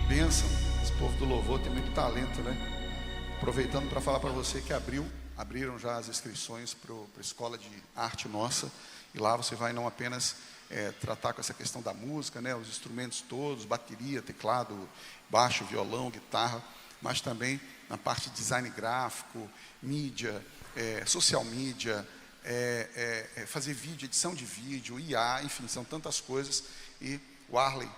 bênção. Esse povo do louvor tem muito talento, né? Aproveitando para falar para você que abriram já as inscrições para a escola de arte nossa. E lá você vai não apenas tratar com essa questão da música, né? Os instrumentos todos, bateria, teclado, baixo, violão, guitarra, mas também na parte de design gráfico, mídia, social media, fazer vídeo, edição de vídeo, IA, enfim, são tantas coisas. E o Arley,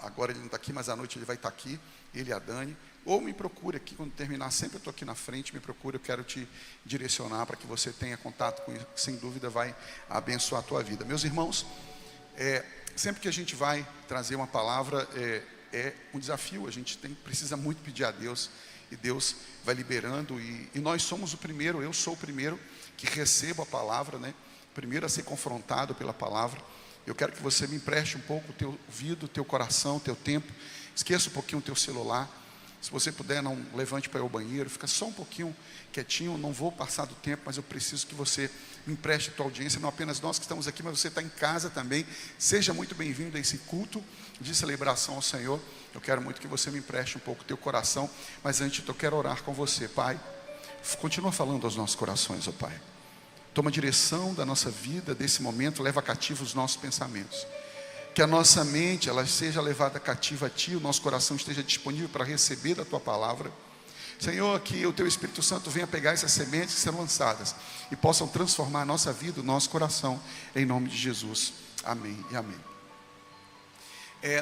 agora ele não está aqui, mas à noite ele vai estar aqui, ele e a Dani. Ou me procure aqui, quando terminar, sempre eu estou aqui na frente, me procure, eu quero te direcionar para que você tenha contato com isso, que sem dúvida vai abençoar a tua vida. Meus irmãos, sempre que a gente vai trazer uma palavra, é um desafio, a gente precisa muito pedir a Deus, e Deus vai liberando, e nós somos o primeiro, eu sou o primeiro que recebo a palavra, né? Primeiro a ser confrontado pela palavra. Eu quero que você me empreste um pouco o teu ouvido, o teu coração, o teu tempo. Esqueça um pouquinho o teu celular. Se você puder, não levante para ir ao banheiro, fica só um pouquinho quietinho. Não vou passar do tempo, mas eu preciso que você me empreste a tua audiência. Não apenas nós que estamos aqui, mas você está em casa também. Seja muito bem-vindo a esse culto de celebração ao Senhor. Eu quero muito que você me empreste um pouco o teu coração. Mas antes eu quero orar com você. Pai, continua falando aos nossos corações, ó Pai. Toma a direção da nossa vida, desse momento, leva cativo os nossos pensamentos. Que a nossa mente, ela seja levada cativa a Ti, o nosso coração esteja disponível para receber da Tua palavra. Senhor, que o Teu Espírito Santo venha pegar essas sementes que serão lançadas e possam transformar a nossa vida, o nosso coração, em nome de Jesus. Amém e amém.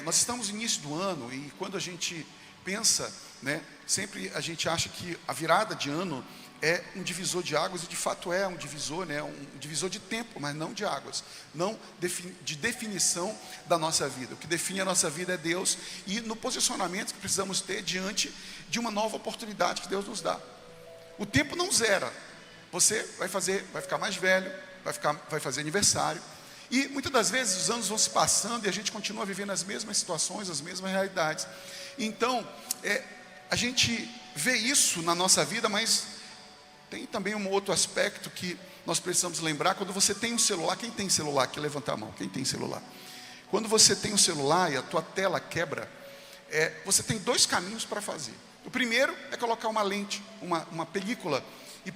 Nós estamos no início do ano e quando a gente pensa, né, sempre a gente acha que a virada de ano é um divisor de águas, e de fato é um divisor, né? Um divisor de tempo, mas não de águas, não de definição da nossa vida. O que define a nossa vida é Deus, e no posicionamento que precisamos ter diante de uma nova oportunidade que Deus nos dá. O tempo não zera, você vai ficar mais velho, vai fazer aniversário, e muitas das vezes os anos vão se passando e a gente continua vivendo as mesmas situações, as mesmas realidades. Então, a gente vê isso na nossa vida, mas tem também um outro aspecto que nós precisamos lembrar. Quando você tem um celular, quem tem celular aqui, levanta a mão, quem tem celular? Quando você tem um celular e a tua tela quebra, você tem dois caminhos para fazer. O primeiro é colocar uma lente, uma película, e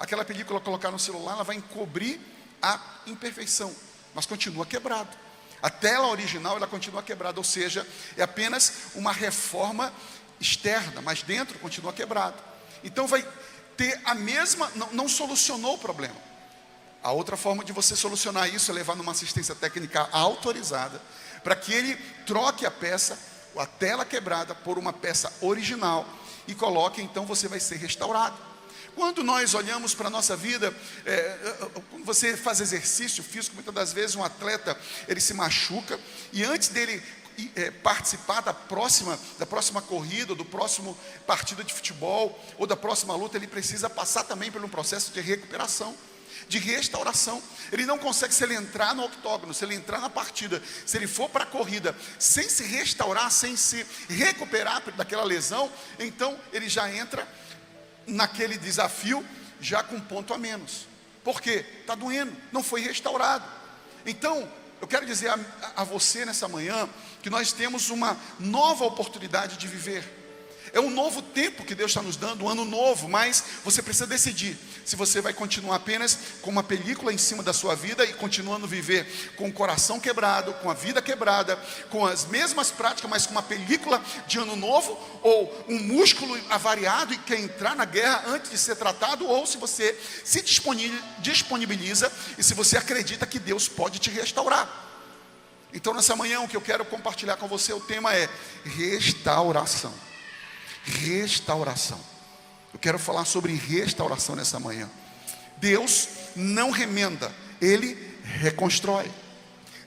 aquela película colocar no celular, ela vai encobrir a imperfeição, mas continua quebrado. A tela original, ela continua quebrada, ou seja, é apenas uma reforma externa, mas dentro continua quebrado. Então vai ter a mesma, não solucionou o problema. A outra forma de você solucionar isso é levar numa assistência técnica autorizada, para que ele troque a tela quebrada por uma peça original e coloque, então você vai ser restaurado. Quando nós olhamos para a nossa vida, quando você faz exercício físico, muitas das vezes um atleta, ele se machuca, e antes dele participar da próxima corrida, do próximo partido de futebol, ou da próxima luta, ele precisa passar também por um processo de recuperação, de restauração. Ele não consegue, se ele entrar no octógono, se ele entrar na partida, se ele for para a corrida, sem se restaurar, sem se recuperar daquela lesão, então ele já entra naquele desafio já com um ponto a menos. Por quê? Está doendo, não foi restaurado. Então, eu quero dizer a você nessa manhã que nós temos uma nova oportunidade de viver. É um novo tempo que Deus está nos dando, um ano novo, mas você precisa decidir se você vai continuar apenas com uma película em cima da sua vida e continuando a viver com o coração quebrado, com a vida quebrada, com as mesmas práticas, mas com uma película de ano novo, ou um músculo avariado e quer entrar na guerra antes de ser tratado, ou se você se disponibiliza e se você acredita que Deus pode te restaurar. Então nessa manhã o que eu quero compartilhar com você, o tema é restauração. Restauração. Eu quero falar sobre restauração nessa manhã. Deus não remenda, Ele reconstrói.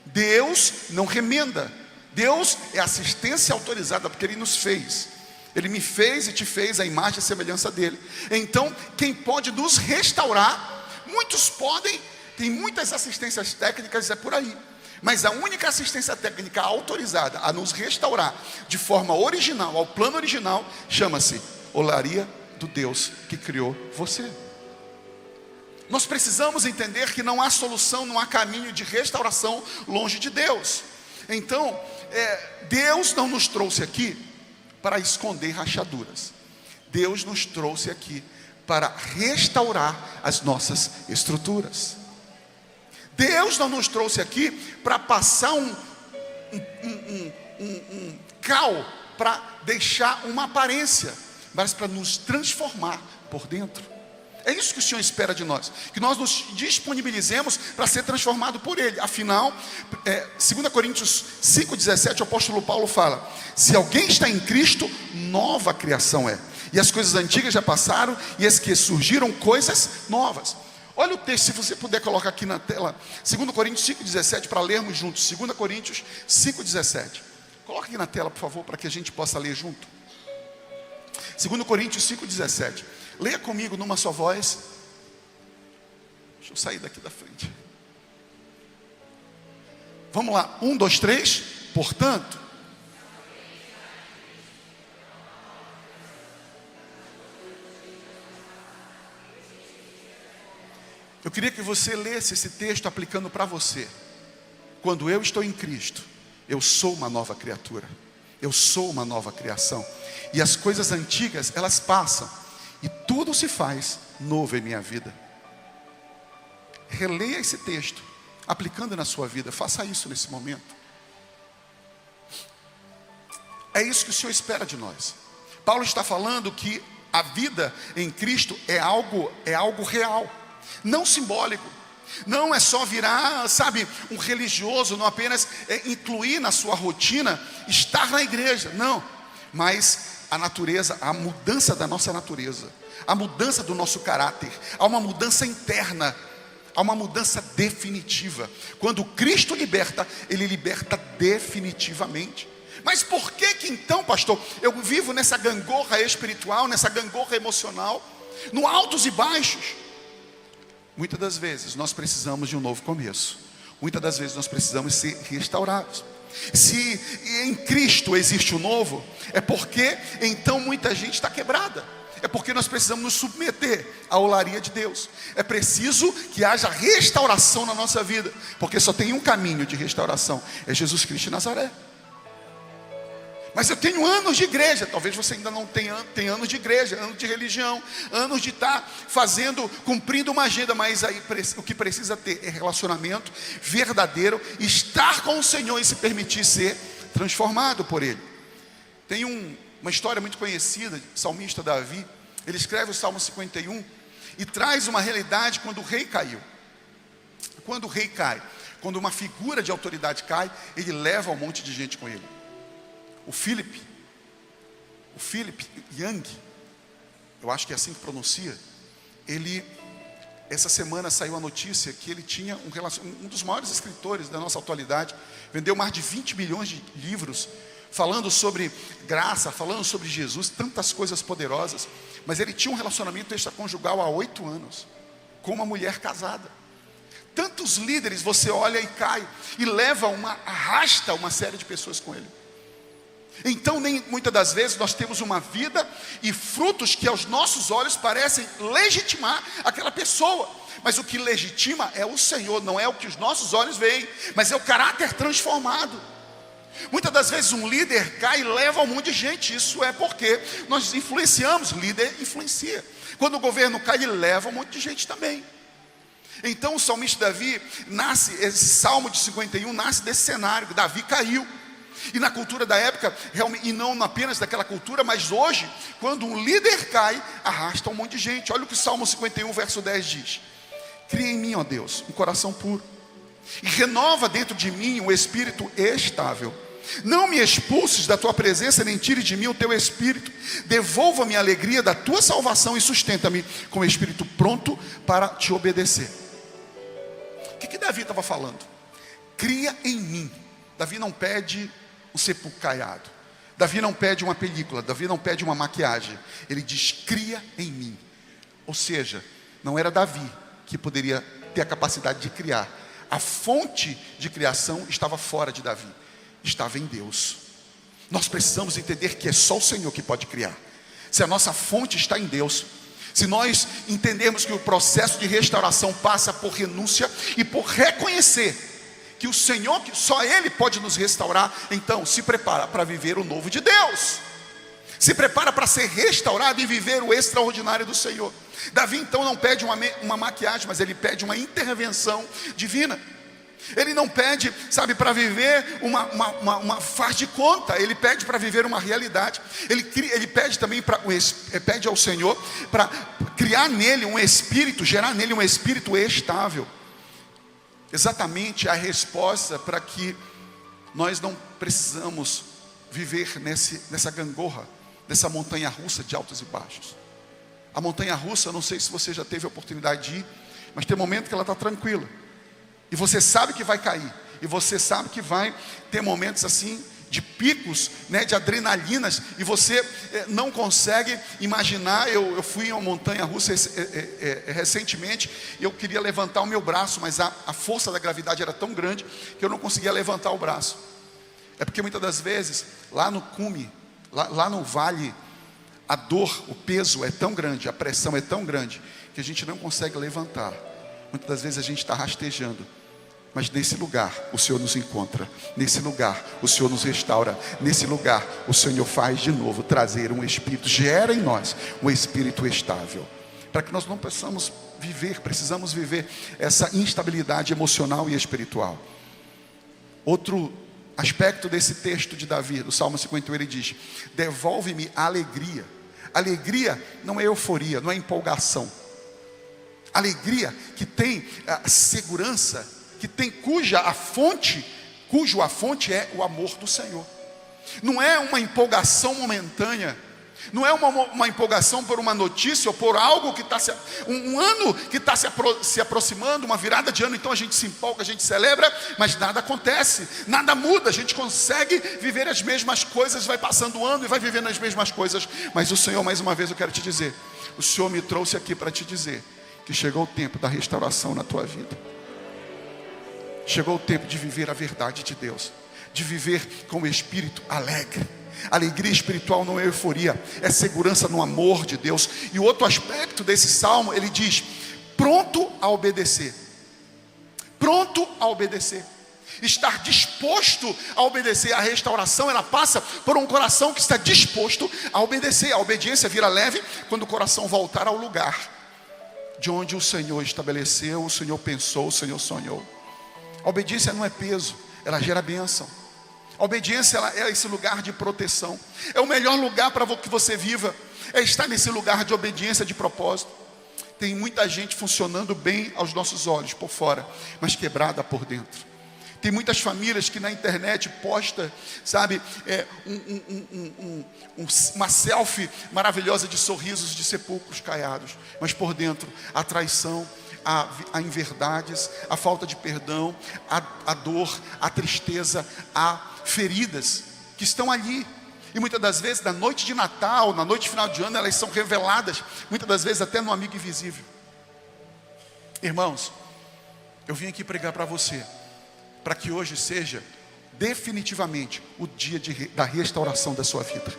Deus não remenda. Deus é assistência autorizada, porque Ele nos fez. Ele me fez e te fez a imagem e semelhança dEle. Então, quem pode nos restaurar, muitos podem, tem muitas assistências técnicas, é por aí. Mas a única assistência técnica autorizada a nos restaurar de forma original, ao plano original, chama-se olaria do Deus que criou você. Nós precisamos entender que não há solução, não há caminho de restauração longe de Deus. Então, Deus não nos trouxe aqui para esconder rachaduras. Deus nos trouxe aqui para restaurar as nossas estruturas. Deus não nos trouxe aqui para passar um cal, para deixar uma aparência, mas para nos transformar por dentro. É isso que o Senhor espera de nós, que nós nos disponibilizemos para ser transformado por Ele. Afinal, 2 Coríntios 5,17, o apóstolo Paulo fala: se alguém está em Cristo, nova criação é, e as coisas antigas já passaram, e as que surgiram, coisas novas. Olha o texto, se você puder colocar aqui na tela, 2 Coríntios 5,17, para lermos juntos. 2 Coríntios 5,17. Coloca aqui na tela, por favor, para que a gente possa ler junto. 2 Coríntios 5,17. Leia comigo numa só voz. Deixa eu sair daqui da frente. Vamos lá, 1, 2, 3. Portanto, eu queria que você lesse esse texto aplicando para você. Quando eu estou em Cristo, eu sou uma nova criatura, eu sou uma nova criação, e as coisas antigas, elas passam, e tudo se faz novo em minha vida. Releia esse texto, aplicando na sua vida. Faça isso nesse momento. É isso que o Senhor espera de nós. Paulo está falando que a vida em Cristo é algo real, não simbólico. Não é só virar, sabe, um religioso, não apenas incluir na sua rotina estar na igreja, não. Mas a natureza, a mudança da nossa natureza, a mudança do nosso caráter, há uma mudança interna, há uma mudança definitiva. Quando Cristo liberta, Ele liberta definitivamente. Mas por que então, pastor, eu vivo nessa gangorra espiritual, nessa gangorra emocional, no altos e baixos? Muitas das vezes nós precisamos de um novo começo. Muitas das vezes nós precisamos ser restaurados. Se em Cristo existe o novo, é porque então muita gente está quebrada. É porque nós precisamos nos submeter à olaria de Deus. É preciso que haja restauração na nossa vida, porque só tem um caminho de restauração, é Jesus Cristo de Nazaré. Mas eu tenho anos de igreja. Talvez você ainda não tenha anos de igreja, anos de religião, anos de estar cumprindo uma agenda. Mas aí o que precisa ter é relacionamento verdadeiro, estar com o Senhor e se permitir ser transformado por Ele. Tem uma história muito conhecida, salmista Davi. Ele escreve o Salmo 51 e traz uma realidade quando o rei caiu. Quando o rei cai, quando uma figura de autoridade cai, ele leva um monte de gente com ele. O Philip Young, eu acho que é assim que pronuncia, essa semana saiu a notícia que ele tinha um dos maiores escritores da nossa atualidade, vendeu mais de 20 milhões de livros, falando sobre graça, falando sobre Jesus, tantas coisas poderosas, mas ele tinha um relacionamento extraconjugal há 8 anos, com uma mulher casada. Tantos líderes você olha e cai, e arrasta uma série de pessoas com ele. Então muitas das vezes nós temos uma vida e frutos que aos nossos olhos parecem legitimar aquela pessoa, mas o que legitima é o Senhor, não é o que os nossos olhos veem, mas é o caráter transformado. Muitas das vezes um líder cai e leva um monte de gente. Isso é porque nós influenciamos, líder influencia. Quando o governo cai, ele leva um monte de gente também. Então o salmista Davi esse Salmo de 51 nasce desse cenário. Davi caiu. E na cultura da época, realmente, e não apenas daquela cultura, mas hoje, quando um líder cai, arrasta um monte de gente. Olha o que o Salmo 51, verso 10 diz: cria em mim, ó Deus, um coração puro, e renova dentro de mim um espírito estável. Não me expulses da tua presença, nem tire de mim o teu espírito. Devolva-me a alegria da tua salvação e sustenta-me com o espírito pronto para te obedecer. O que Davi estava falando? Cria em mim. Davi não pede um sepulcro caiado, Davi não pede uma película, Davi não pede uma maquiagem. Ele diz: cria em mim. Ou seja, não era Davi que poderia ter a capacidade de criar. A fonte de criação estava fora de Davi, estava em Deus. Nós precisamos entender que é só o Senhor que pode criar. Se a nossa fonte está em Deus, se nós entendermos que o processo de restauração passa por renúncia e por reconhecer que o Senhor, que só Ele pode nos restaurar, então se prepara para viver o novo de Deus. Se prepara para ser restaurado e viver o extraordinário do Senhor. Davi então não pede uma maquiagem, mas ele pede uma intervenção divina. Ele não pede, sabe, para viver uma faz de conta. Ele pede para viver uma realidade. Ele pede também pede ao Senhor para criar nele um espírito, gerar nele um espírito estável. Exatamente a resposta para que nós não precisamos viver nessa gangorra, nessa montanha russa de altos e baixos. A montanha russa, eu não sei se você já teve a oportunidade de ir, mas tem momento que ela está tranquila. E você sabe que vai cair. E você sabe que vai ter momentos assim, de picos, né, de adrenalinas. E você não consegue imaginar. Eu fui em uma montanha russa recentemente. E eu queria levantar o meu braço, mas a força da gravidade era tão grande que eu não conseguia levantar o braço. É porque muitas das vezes, lá no cume, lá no vale, a dor, o peso é tão grande, a pressão é tão grande, que a gente não consegue levantar. Muitas das vezes a gente está rastejando. Mas nesse lugar o Senhor nos encontra. Nesse lugar o Senhor nos restaura. Nesse lugar o Senhor faz de novo trazer um espírito, gera em nós um espírito estável. Para que nós não possamos viver, precisamos viver essa instabilidade emocional e espiritual. Outro aspecto desse texto de Davi, do Salmo 51, ele diz: devolve-me a alegria. Alegria não é euforia, não é empolgação. Alegria que tem segurança, que tem cujo a fonte é o amor do Senhor. Não é uma empolgação momentânea, não é uma empolgação por uma notícia ou por algo que está um ano que está se aproximando, uma virada de ano, então a gente se empolga, a gente celebra, mas nada acontece, nada muda, a gente consegue viver as mesmas coisas, vai passando o ano e vai vivendo as mesmas coisas. Mas o Senhor, mais uma vez eu quero te dizer, o Senhor me trouxe aqui para te dizer que chegou o tempo da restauração na tua vida. Chegou o tempo de viver a verdade de Deus, de viver com o espírito alegre. Alegria espiritual não é euforia, é segurança no amor de Deus. E o outro aspecto desse salmo, ele diz: pronto a obedecer. Pronto a obedecer. Estar disposto a obedecer. A restauração, ela passa por um coração que está disposto a obedecer. A obediência vira leve quando o coração voltar ao lugar de onde o Senhor estabeleceu, o Senhor pensou, o Senhor sonhou. A obediência não é peso, ela gera bênção. A obediência, ela é esse lugar de proteção. É o melhor lugar para que você viva, é estar nesse lugar de obediência, de propósito. Tem muita gente funcionando bem aos nossos olhos por fora, mas quebrada por dentro. Tem muitas famílias que na internet posta, sabe, uma selfie maravilhosa de sorrisos de sepulcros caiados, mas por dentro a traição, a inverdades, a falta de perdão, a dor, a tristeza, a feridas que estão ali. E muitas das vezes, na noite de Natal, na noite de final de ano, elas são reveladas, muitas das vezes até no amigo invisível. Irmãos, eu vim aqui pregar para você, para que hoje seja definitivamente o dia da restauração da sua vida.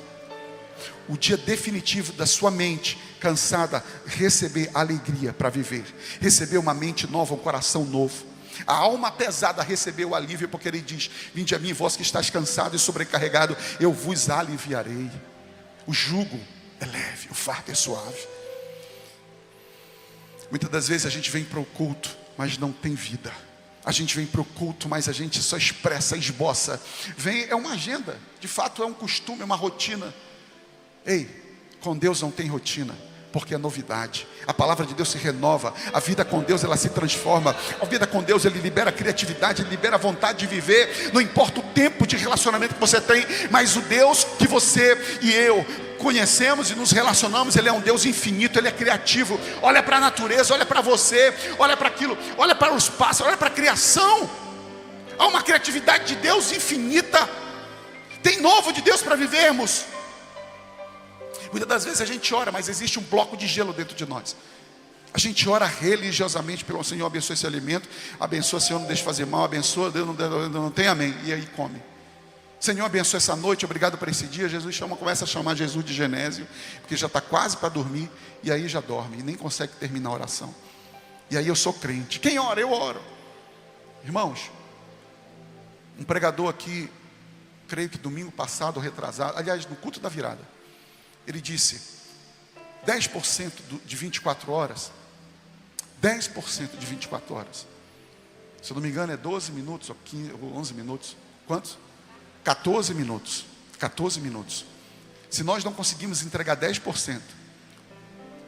O dia definitivo da sua mente cansada receber alegria para viver, receber uma mente nova, um coração novo. A alma pesada recebeu o alívio, porque ele diz: vinde a mim, vós que estáis cansado e sobrecarregado, eu vos aliviarei. O jugo é leve, o fardo é suave. Muitas das vezes a gente vem para o culto, mas não tem vida. A gente vem para o culto, mas a gente só expressa, esboça. É uma agenda, de fato é um costume, é uma rotina. Ei, com Deus não tem rotina, porque é novidade. A palavra de Deus se renova. A vida com Deus, ela se transforma. A vida com Deus, ele libera criatividade, ele libera a vontade de viver. Não importa o tempo de relacionamento que você tem, mas o Deus que você e eu conhecemos e nos relacionamos, ele é um Deus infinito, ele é criativo. Olha para a natureza, olha para você, olha para aquilo, olha para os pássaros, olha para a criação. Há uma criatividade de Deus infinita. Tem novo de Deus para vivermos. Muitas das vezes a gente ora, mas existe um bloco de gelo dentro de nós. A gente ora religiosamente pelo Senhor, abençoa esse alimento, abençoa, Senhor, não deixe fazer mal, abençoa, Deus não tem amém, e aí come. Senhor, abençoa essa noite, obrigado por esse dia. Jesus começa a chamar Jesus de Genésio, porque já está quase para dormir, e aí já dorme, e nem consegue terminar a oração. E aí eu sou crente. Quem ora? Eu oro. Irmãos, um pregador aqui, creio que domingo passado, retrasado, aliás, no culto da virada, Ele disse, 10% de 24 horas, 10% de 24 horas, se eu não me engano é 12 minutos, ou 15, ou 11 minutos, quantos? 14 minutos, 14 minutos. Se nós não conseguimos entregar 10%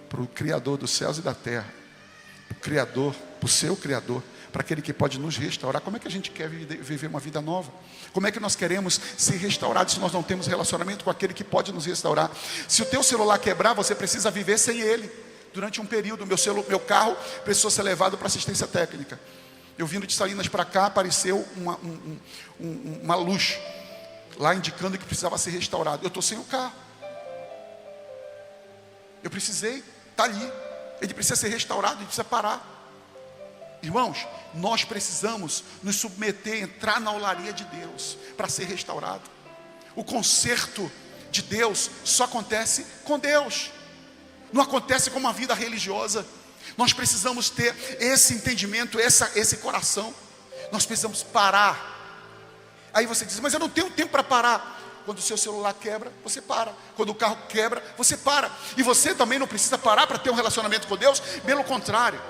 para o Criador dos céus e da terra, para o Criador, para o seu Criador, para aquele que pode nos restaurar, como é que a gente quer viver uma vida nova? Como é que nós queremos ser restaurados se nós não temos relacionamento com aquele que pode nos restaurar? Se o teu celular quebrar, você precisa viver sem ele. Durante um período, meu carro precisou ser levado para assistência técnica. Eu vindo de Salinas para cá, apareceu uma luz lá indicando que precisava ser restaurado. Eu estou sem o carro. Eu precisei, está ali. Ele precisa ser restaurado, ele precisa parar. Irmãos, nós precisamos nos submeter, entrar na olaria de Deus para ser restaurado. O conserto de Deus só acontece com Deus. Não acontece com uma vida religiosa. Nós precisamos ter esse entendimento, esse coração. Nós precisamos parar. Aí você diz, mas eu não tenho tempo para parar. Quando o seu celular quebra, você para. Quando o carro quebra, você para. E você também não precisa parar para ter um relacionamento com Deus. Pelo contrário,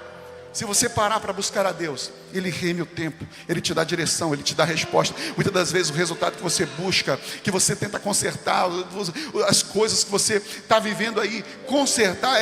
se você parar para buscar a Deus, Ele reme o tempo, Ele te dá direção, Ele te dá resposta. Muitas das vezes o resultado que você busca, que você tenta consertar, as coisas que você está vivendo aí, consertar,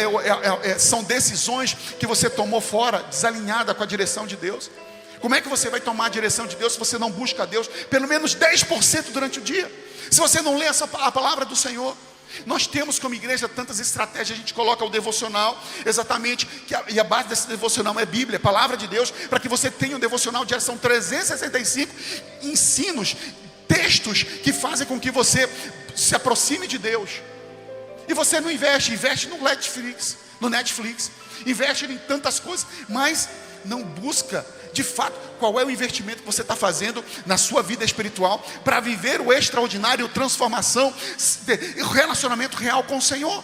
são decisões que você tomou fora, desalinhada com a direção de Deus. Como é que você vai tomar a direção de Deus se você não busca a Deus pelo menos 10% durante o dia? Se você não lê a palavra do Senhor? Nós temos como igreja tantas estratégias. A gente coloca o devocional, exatamente, e a base desse devocional é Bíblia, a palavra de Deus, para que você tenha um devocional diário. São 365 ensinos, textos que fazem com que você se aproxime de Deus. E você não investe no Netflix, investe em tantas coisas, mas não busca de fato qual é o investimento que você está fazendo na sua vida espiritual para viver o extraordinário, transformação, o relacionamento real com o Senhor.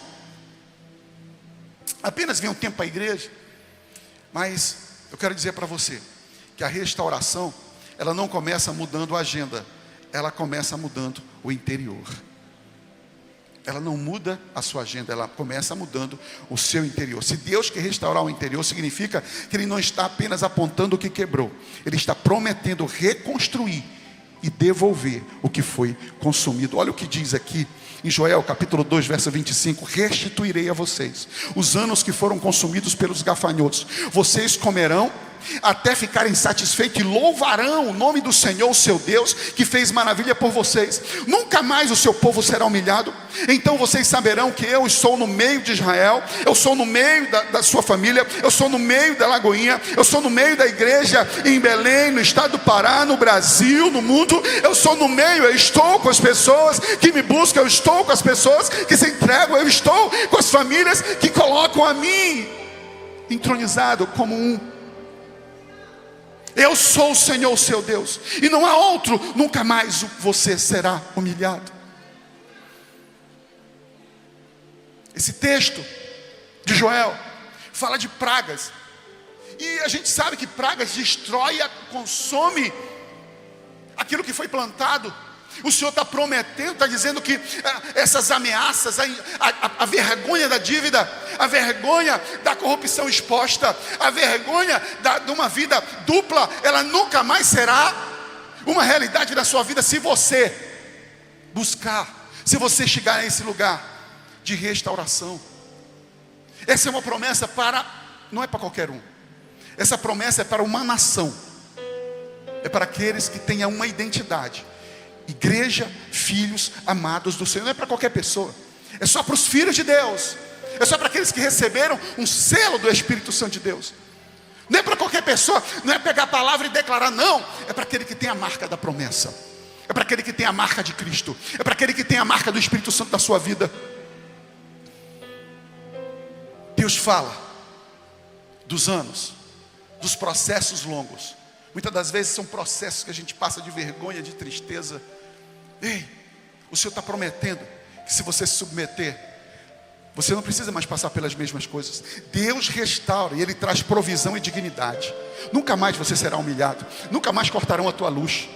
Apenas vem um tempo para a igreja, mas eu quero dizer para você que a restauração, ela não começa mudando a agenda, ela começa mudando o interior. Ela não muda a sua agenda, ela começa mudando o seu interior. Se Deus quer restaurar o interior, significa que Ele não está apenas apontando o que quebrou. Ele está prometendo reconstruir e devolver o que foi consumido. Olha o que diz aqui em Joel capítulo 2, verso 25. Restituirei a vocês os anos que foram consumidos pelos gafanhotos. Vocês comerão até ficarem satisfeitos e louvarão o nome do Senhor, o seu Deus, que fez maravilha por vocês. Nunca mais o seu povo será humilhado. Então vocês saberão que eu estou no meio de Israel, eu sou no meio da sua família, eu sou no meio da Lagoinha, eu sou no meio da igreja em Belém, no estado do Pará, no Brasil, no mundo. Eu sou no meio, eu estou com as pessoas que me buscam, eu estou com as pessoas que se entregam, eu estou com as famílias que colocam a mim entronizado como um. Eu sou o Senhor, o seu Deus, e não há outro. Nunca mais você será humilhado. Esse texto de Joel fala de pragas, e a gente sabe que pragas destrói, consome aquilo que foi plantado. O Senhor está prometendo, está dizendo que essas ameaças, a vergonha da dívida, a vergonha da corrupção exposta, a vergonha de uma vida dupla, ela nunca mais será uma realidade da sua vida se você buscar, se você chegar a esse lugar de restauração. Essa é uma promessa não é para qualquer um. Essa promessa é para uma nação, é para aqueles que tenham uma identidade. Igreja, filhos amados do Senhor. Não é para qualquer pessoa, é só para os filhos de Deus, é só para aqueles que receberam um selo do Espírito Santo de Deus. Não é para qualquer pessoa, não é pegar a palavra e declarar, não. É para aquele que tem a marca da promessa, é para aquele que tem a marca de Cristo, é para aquele que tem a marca do Espírito Santo da sua vida. Deus fala dos anos, dos processos longos. Muitas das vezes são processos que a gente passa de vergonha, de tristeza. Ei, o Senhor está prometendo que se você se submeter, você não precisa mais passar pelas mesmas coisas. Deus restaura e Ele traz provisão e dignidade. Nunca mais você será humilhado, nunca mais cortarão a tua luz.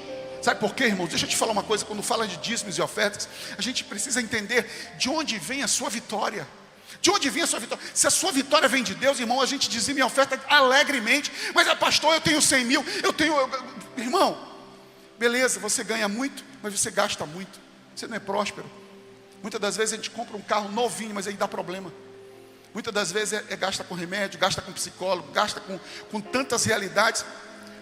Sabe por quê, irmãos? Deixa eu te falar uma coisa. Quando fala de dízimos e ofertas, a gente precisa entender de onde vem a sua vitória. De onde vem a sua vitória? Se a sua vitória vem de Deus, irmão, a gente dizima e oferta alegremente. Mas, pastor, eu tenho 100 mil, Irmão, beleza, você ganha muito, mas você gasta muito. Você não é próspero. Muitas das vezes a gente compra um carro novinho, mas aí dá problema. Muitas das vezes gasta com remédio, gasta com psicólogo, gasta com tantas realidades,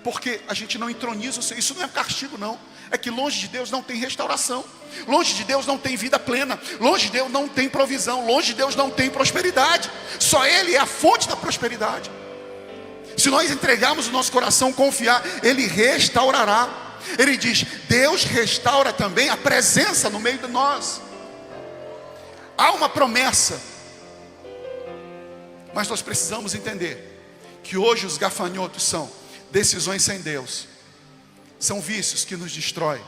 porque a gente não entroniza o Senhor. Isso não é castigo, não. É que longe de Deus não tem restauração. Longe de Deus não tem vida plena. Longe de Deus não tem provisão. Longe de Deus não tem prosperidade. Só Ele é a fonte da prosperidade. Se nós entregarmos o nosso coração, confiar, Ele restaurará. Ele diz, Deus restaura também a presença no meio de nós. Há uma promessa. Mas nós precisamos entender que hoje os gafanhotos são decisões sem Deus. São vícios que nos destroem.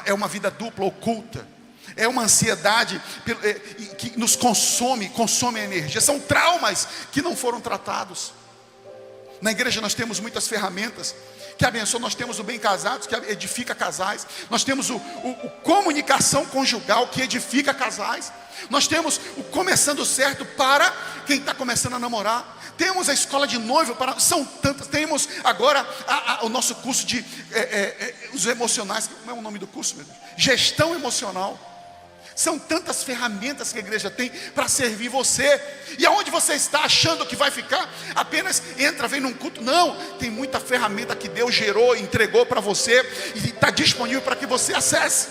É uma vida dupla, oculta. É uma ansiedade que nos consome a energia. São traumas que não foram tratados. Na igreja nós temos muitas ferramentas que abençoam. Nós temos o Bem Casados, que edifica casais. Nós temos o comunicação conjugal, que edifica casais. Nós temos o Começando Certo para quem está começando a namorar. Temos a escola de noivo, são tantas. Temos agora o nosso curso de os emocionais. Como é o nome do curso, meu Deus? Gestão emocional. São tantas ferramentas que a igreja tem para servir você. E aonde você está achando que vai ficar? Apenas entra, vem num culto. Não, tem muita ferramenta que Deus gerou, entregou para você e está disponível para que você acesse.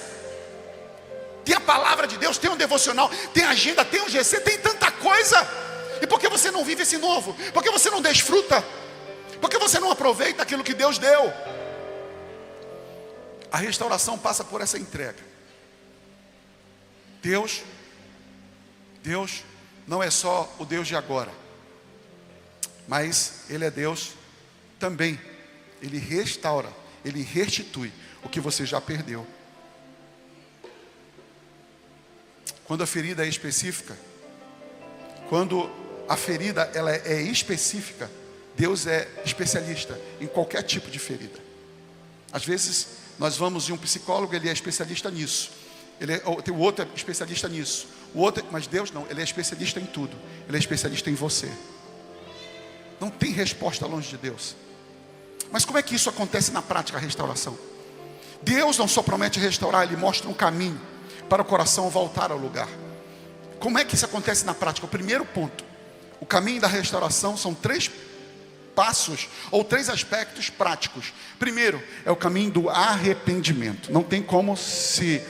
Tem a palavra de Deus, tem um devocional, tem agenda, tem um GC, tem tanta coisa. E por que você não vive esse novo? Por que você não desfruta? Por que você não aproveita aquilo que Deus deu? A restauração passa por essa entrega. Deus não é só o Deus de agora, mas Ele é Deus também. Ele restaura, Ele restitui o que você já perdeu. Quando a ferida é específica, quando a ferida ela é específica, Deus é especialista em qualquer tipo de ferida. Às vezes nós vamos em um psicólogo, ele é especialista nisso. O outro é especialista nisso. Mas Deus não, Ele é especialista em tudo. Ele é especialista em você. Não tem resposta longe de Deus. Mas como é que isso acontece na prática, a restauração? Deus não só promete restaurar, Ele mostra um caminho para o coração voltar ao lugar. Como é que isso acontece na prática? O primeiro ponto, o caminho da restauração são 3 passos ou 3 aspectos práticos. Primeiro, é o caminho do arrependimento. Não tem como ser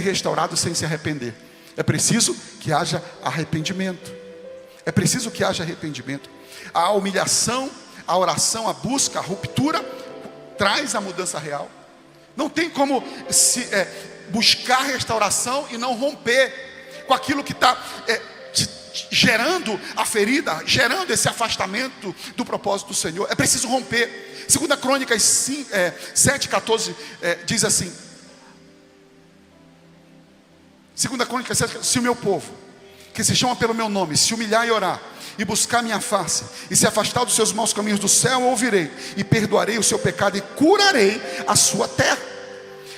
restaurado sem se arrepender. É preciso que haja arrependimento. É preciso que haja arrependimento. A humilhação, a oração, a busca, a ruptura traz a mudança real. Não tem como buscar restauração e não romper com aquilo que está gerando a ferida, gerando esse afastamento do propósito do Senhor. É preciso romper. 2 Crônicas 7,14 diz assim: 2 Crônicas 7, se o meu povo, que se chama pelo meu nome, se humilhar e orar, e buscar minha face, e se afastar dos seus maus caminhos, do céu eu ouvirei, e perdoarei o seu pecado, e curarei a sua terra.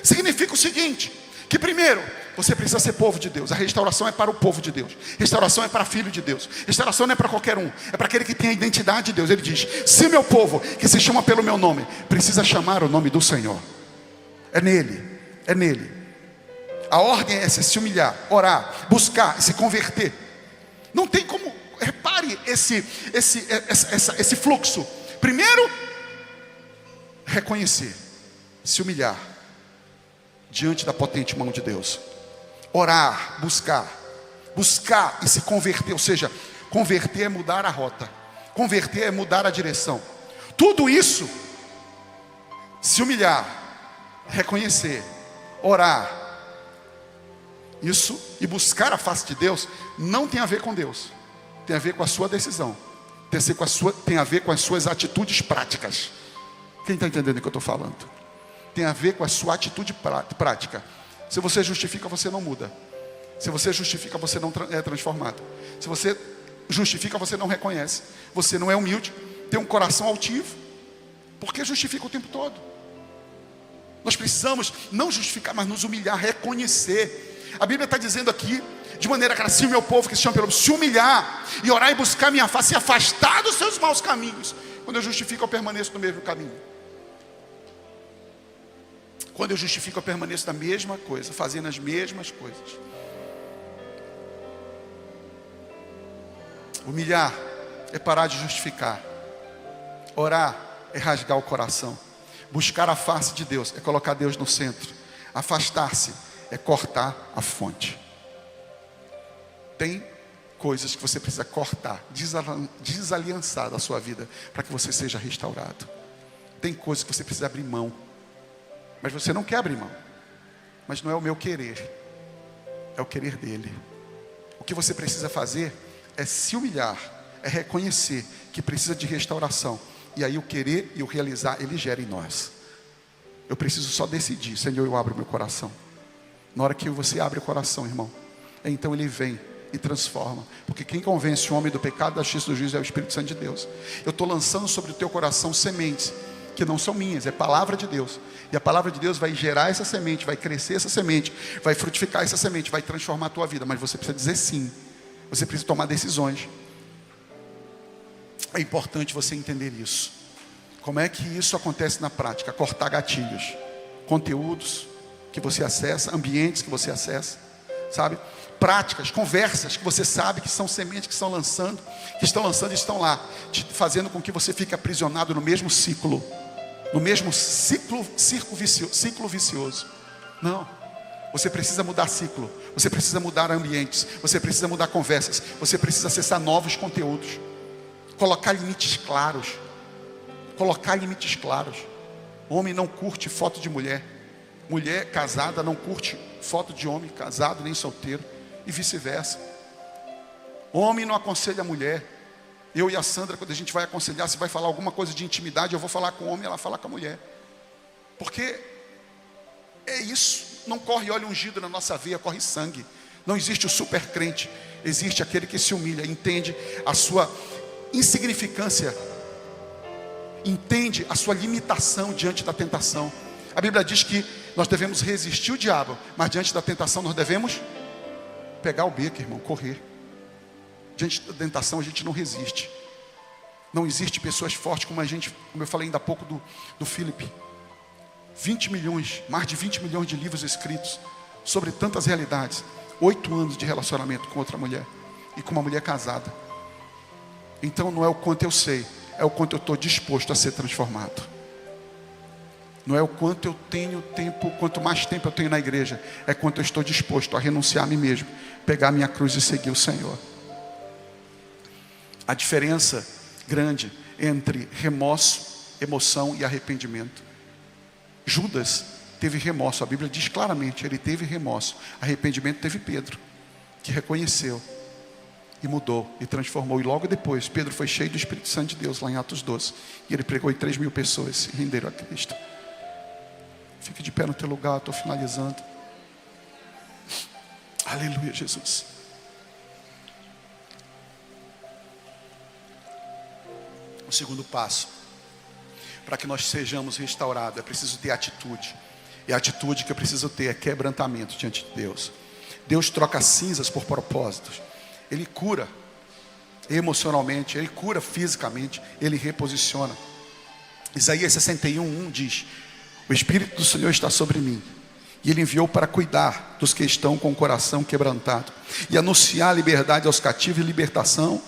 Significa o seguinte, que primeiro, você precisa ser povo de Deus. A restauração é para o povo de Deus. Restauração é para filho de Deus. Restauração não é para qualquer um, é para aquele que tem a identidade de Deus. Ele diz, se meu povo, que se chama pelo meu nome, precisa chamar o nome do Senhor. É nele, é nele. A ordem é essa: se humilhar, orar, buscar e se converter. Não tem como, repare esse fluxo. Primeiro, reconhecer, se humilhar diante da potente mão de Deus. Orar, buscar e se converter. Ou seja, converter é mudar a rota, converter é mudar a direção. Tudo isso, se humilhar, reconhecer, orar, isso e buscar a face de Deus, não tem a ver com Deus, tem a ver com a sua decisão, tem a ver com as suas atitudes práticas. Quem está entendendo o que eu estou falando? Tem a ver com a sua atitude prática. Se você justifica, você não muda. Se você justifica, você não é transformado. Se você justifica, você não reconhece. Você não é humilde, tem um coração altivo, porque justifica o tempo todo. Nós precisamos não justificar, mas nos humilhar, reconhecer. A Bíblia está dizendo aqui, de maneira clara, se o meu povo que se chama pelo nome se humilhar e orar e buscar minha face, e afastar dos seus maus caminhos. Quando eu justifico, eu permaneço no mesmo caminho. Quando eu justifico, eu permaneço na mesma coisa, fazendo as mesmas coisas. Humilhar é parar de justificar. Orar é rasgar o coração. Buscar a face de Deus é colocar Deus no centro. Afastar-se é cortar a fonte. Tem coisas que você precisa cortar, desaliançar da sua vida, para que você seja restaurado. Tem coisas que você precisa abrir mão, mas você não quer abrir mão. Mas não é o meu querer, é o querer dele. O que você precisa fazer é se humilhar, é reconhecer que precisa de restauração. E aí o querer e o realizar, ele gera em nós. Eu preciso só decidir, Senhor, eu abro meu coração. Na hora que você abre o coração, irmão, então ele vem e transforma. Porque quem convence o homem do pecado, da justiça e do juízo é o Espírito Santo de Deus. Eu estou lançando sobre o teu coração sementes que não são minhas, é palavra de Deus. E a palavra de Deus vai gerar essa semente, vai crescer essa semente, vai frutificar essa semente, vai transformar a tua vida. Mas você precisa dizer sim. Você precisa tomar decisões. É importante você entender isso. Como é que isso acontece na prática? Cortar gatilhos, conteúdos que você acessa, ambientes que você acessa, sabe? Práticas, conversas que você sabe que são sementes que estão lançando e estão lá, fazendo com que você fique aprisionado no mesmo ciclo, ciclo vicioso. Não, você precisa mudar ciclo, você precisa mudar ambientes, você precisa mudar conversas, você precisa acessar novos conteúdos, colocar limites claros. Homem não curte foto de mulher, mulher casada não curte foto de homem casado nem solteiro, e vice-versa. Homem não aconselha a mulher. Eu e a Sandra, quando a gente vai aconselhar, se vai falar alguma coisa de intimidade, eu vou falar com o homem, ela fala com a mulher. Porque é isso, não corre óleo ungido na nossa veia, corre sangue. Não existe o super crente, existe aquele que se humilha, entende a sua insignificância, entende a sua limitação diante da tentação. A Bíblia diz que nós devemos resistir o diabo, mas diante da tentação nós devemos pegar o beco, irmão, correr. Diante da tentação a gente não resiste. Não existe pessoas fortes como eu falei ainda há pouco do Philip. 20 milhões, mais de 20 milhões de livros escritos sobre tantas realidades. 8 anos de relacionamento com outra mulher e com uma mulher casada. Então não é o quanto eu sei, é o quanto eu estou disposto a ser transformado. Não é o quanto eu tenho tempo, quanto mais tempo eu tenho na igreja, é quanto eu estou disposto a renunciar a mim mesmo, pegar a minha cruz e seguir o Senhor. A diferença grande entre remorso, emoção e arrependimento. Judas teve remorso, a Bíblia diz claramente, ele teve remorso. Arrependimento teve Pedro, que reconheceu e mudou e transformou. E logo depois Pedro foi cheio do Espírito Santo de Deus lá em Atos 12, e ele pregou e 3.000 pessoas se renderam a Cristo. Fique de pé no teu lugar, estou finalizando. Aleluia, Jesus. O segundo passo, para que nós sejamos restaurados, é preciso ter atitude. E a atitude que eu preciso ter é quebrantamento diante de Deus. Deus troca cinzas por propósitos. Ele cura emocionalmente, Ele cura fisicamente, Ele reposiciona. Isaías 61:1 diz: o Espírito do Senhor está sobre mim, e Ele enviou para cuidar dos que estão com o coração quebrantado, e anunciar liberdade aos cativos e libertação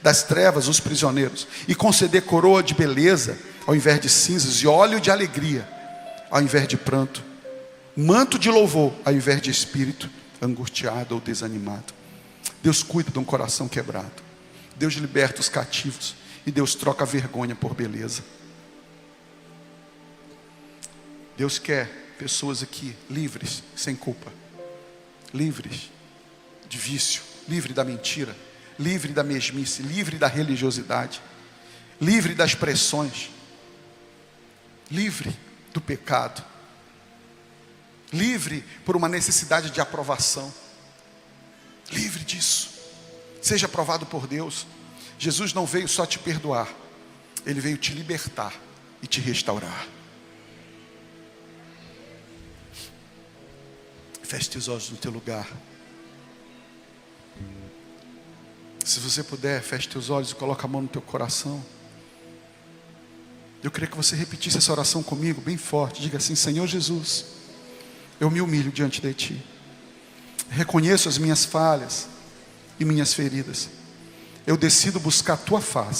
das trevas os prisioneiros, e conceder coroa de beleza ao invés de cinzas, e óleo de alegria ao invés de pranto, manto de louvor ao invés de espírito angustiado ou desanimado. Deus cuida de um coração quebrado, Deus liberta os cativos, e Deus troca a vergonha por beleza. Deus quer pessoas aqui livres, sem culpa, livres de vício, livre da mentira, livre da mesmice, livre da religiosidade, livre das pressões, livre do pecado, livre por uma necessidade de aprovação, livre disso. Seja aprovado por Deus. Jesus não veio só te perdoar, Ele veio te libertar e te restaurar. Feche os olhos no teu lugar. Se você puder, feche teus olhos e coloque a mão no teu coração. Eu queria que você repetisse essa oração comigo, bem forte. Diga assim: Senhor Jesus, eu me humilho diante de Ti. Reconheço as minhas falhas e minhas feridas. Eu decido buscar a Tua face